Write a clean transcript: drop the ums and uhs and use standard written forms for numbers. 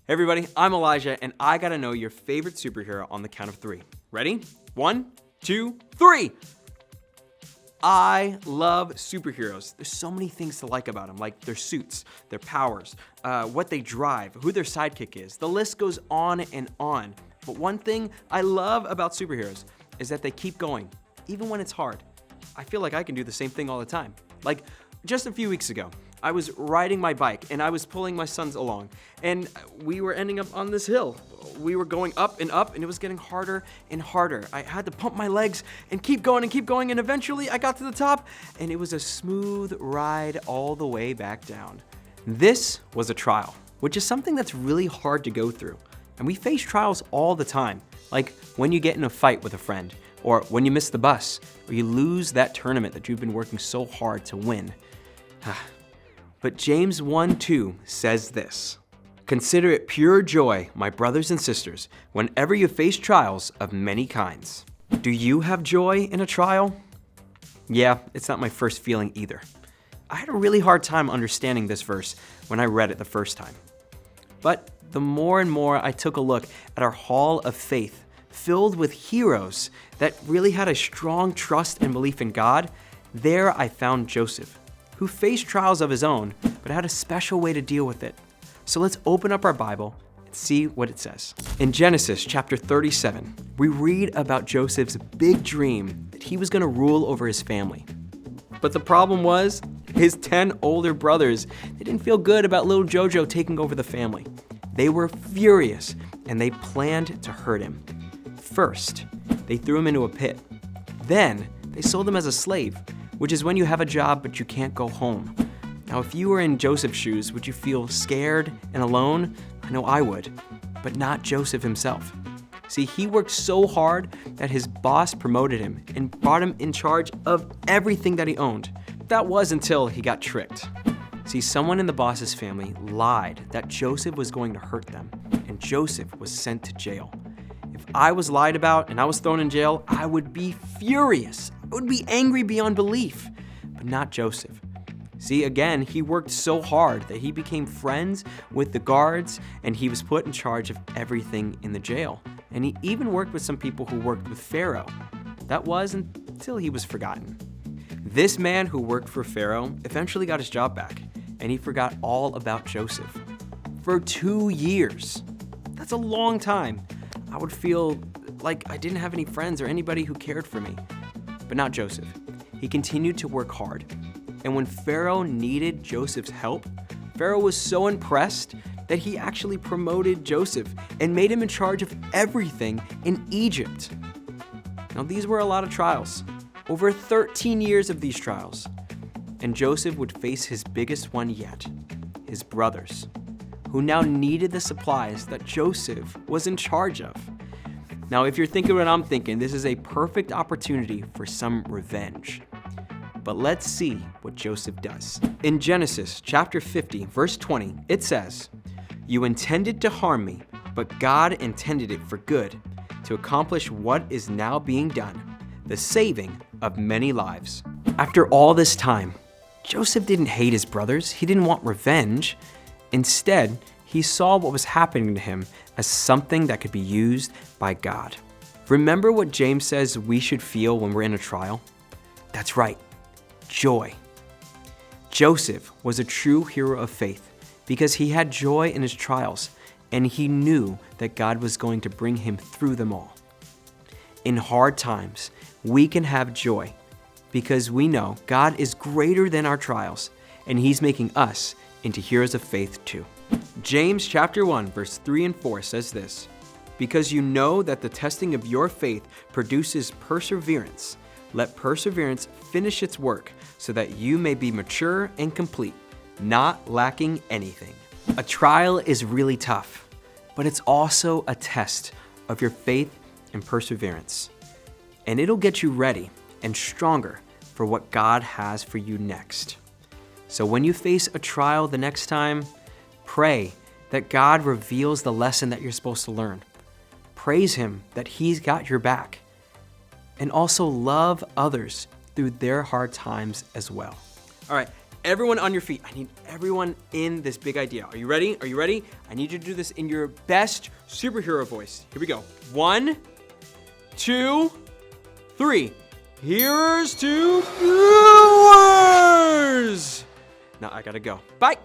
Hey everybody, I'm Elijah, and I gotta know your favorite superhero on the count of 3. Ready? 1, 2, 3! I love superheroes. There's so many things to like about them, like their suits, their powers, what they drive, who their sidekick is. The list goes on and on. But one thing I love about superheroes is that they keep going, even when it's hard. I feel like I can do the same thing all the time. Like, just a few weeks ago, I was riding my bike and I was pulling my sons along, and we were ending up on this hill. We were going up, and it was getting harder and harder. I had to pump my legs and keep going, and eventually I got to the top, and it was a smooth ride all the way back down. This was a trial, which is something that's really hard to go through. And we face trials all the time, like when you get in a fight with a friend, or when you miss the bus, or you lose that tournament that you've been working so hard to win. But James 1:2 says this: "Consider it pure joy, my brothers and sisters, whenever you face trials of many kinds." Do you have joy in a trial? Yeah, it's not my first feeling either. I had a really hard time understanding this verse when I read it the first time. But the more and more I took a look at our hall of faith, filled with heroes that really had a strong trust and belief in God, there I found Joseph, who faced trials of his own, but had a special way to deal with it. So let's open up our Bible and see what it says. In Genesis chapter 37, we read about Joseph's big dream that he was going to rule over his family. But the problem was, his 10 older brothers, they didn't feel good about little Jojo taking over the family. They were furious, and they planned to hurt him. First, they threw him into a pit. Then, they sold him as a slave, which is when you have a job but you can't go home. Now, if you were in Joseph's shoes, would you feel scared and alone? I know I would, but not Joseph himself. See, he worked so hard that his boss promoted him and brought him in charge of everything that he owned. That was until he got tricked. See, someone in the boss's family lied that Joseph was going to hurt them, and Joseph was sent to jail. If I was lied about and I was thrown in jail, I would be furious. I would be angry beyond belief, but not Joseph. See, again, he worked so hard that he became friends with the guards, and he was put in charge of everything in the jail. And he even worked with some people who worked with Pharaoh. That was until he was forgotten. This man who worked for Pharaoh eventually got his job back, and he forgot all about Joseph. For 2 years. That's a long time. I would feel like I didn't have any friends or anybody who cared for me. But not Joseph. He continued to work hard. And when Pharaoh needed Joseph's help, Pharaoh was so impressed that he actually promoted Joseph and made him in charge of everything in Egypt. Now, these were a lot of trials. Over 13 years of these trials. And Joseph would face his biggest one yet, his brothers, who now needed the supplies that Joseph was in charge of. Now, if you're thinking what I'm thinking, this is a perfect opportunity for some revenge. But let's see what Joseph does. In Genesis chapter 50, verse 20, it says, "You intended to harm me, but God intended it for good, to accomplish what is now being done, the saving of many lives." After all this time, Joseph didn't hate his brothers. He didn't want revenge. Instead, he saw what was happening to him as something that could be used by God. Remember what James says we should feel when we're in a trial? That's right, joy. Joseph was a true hero of faith because he had joy in his trials, and he knew that God was going to bring him through them all. In hard times, we can have joy because we know God is greater than our trials, and he's making us into heroes of faith too. James chapter 1, verse 3 and 4 says this: "Because you know that the testing of your faith produces perseverance, let perseverance finish its work, so that you may be mature and complete, not lacking anything." A trial is really tough, but it's also a test of your faith and perseverance. And it'll get you ready and stronger for what God has for you next. So when you face a trial the next time, pray that God reveals the lesson that you're supposed to learn. Praise him that he's got your back. And also love others through their hard times as well. All right, everyone on your feet. I need everyone in this big idea. Are you ready? Are you ready? I need you to do this in your best superhero voice. Here we go. 1, 2, 3. Here's to viewers! Now I gotta go. Bye!